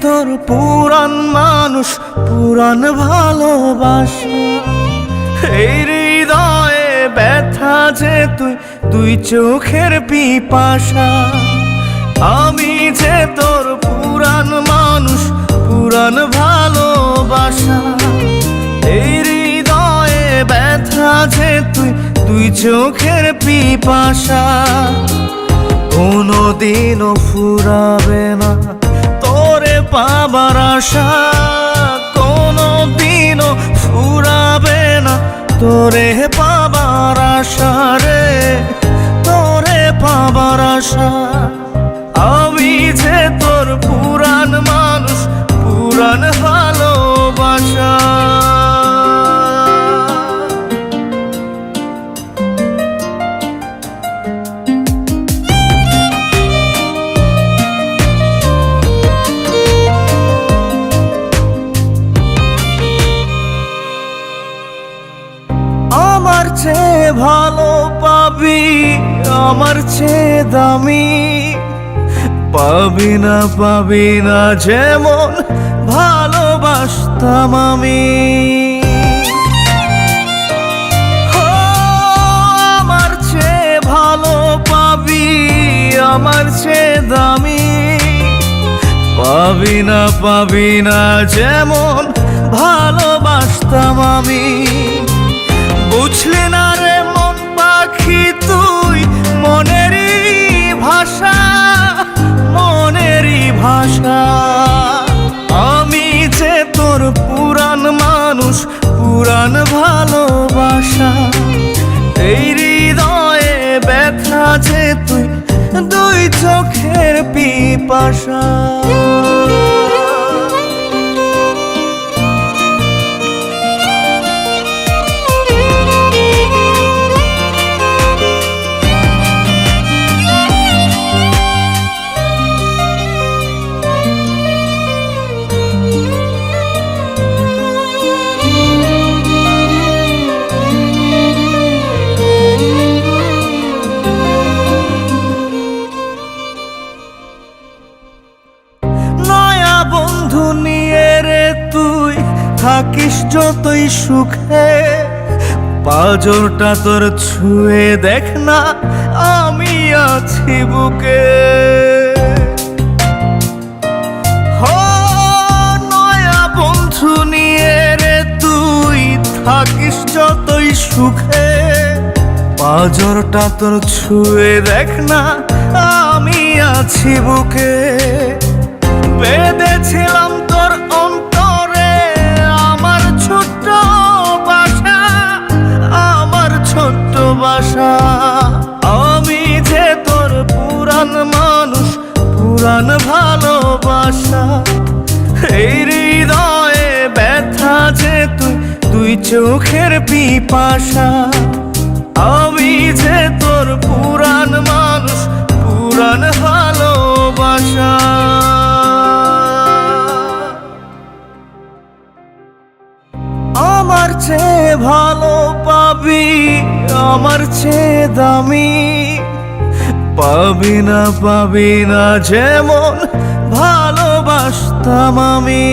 তোর পুরান মানুষ, পুরান ভালোবাসা। এই হৃদয়ে ব্যথা যে তুই, দুই চোখের পিপাসা। আমি যে তোর পুরান মানুষ, পুরান ভালোবাসা। এই হৃদয়ে ব্যথা যে তুই, দুই চোখের পিপাসা। কোনোদিনও ফুরাবে না তোরে পাবার আশা, কোনোদিনও ফুরাবে না তোরে পাবার আশা রে, তোরে পাবার আশা। আমি যে তোর পুরান মানুষ, পুরান ভালোবাসা। আমার চেয়ে ভালো পাবি, আমার চেয়ে দামি পাবি না, পাবি না যেমন ভালোবাসতাম আমি। আমার চেয়ে ভালো পাবি, আমার চেয়ে দামি পাবি না, পাবি না যেমন ভালোবাসতাম আমি। বুঝলি না রে মন পাখি তুই, মনেরই ভাষা, মনেরই ভাষা। আমি যে তোর পুরান মানুষ, পুরান ভালোবাসা। এই হৃদয়ে ব্যথা যে তুই, দুই চোখের পিপাসা। বন্ধু নিয়ে রে তুই থাকিস যতই সুখে, পাঁজরটা তোর ছুঁয়ে দেখ না আমি আছি বুকে। নয়া বন্ধু নিয়ে রে তুই থাকিস যতই সুখে, পাঁজরটা তোর ছুঁয়ে দেখ না আমি আছি বুকে। বেঁধেছিলাম তোর অন্তরে আমার ছোট্ট বাসা, আমার ছোট্ট বাসা। আমি যে তোর পুরান মানুষ, পুরান ভালোবাসা। এই হৃদয়ে ব্যথা যে তুই, দুই চোখের পিপাসা। আমি যে তোর পুরান মানুষ, পুরান ভালোবাসা। আমার চেয়ে ভালো পাবি, আমার চেয়ে দামি পাবি না, পাবি না যেমন ভালোবাসতাম আমি।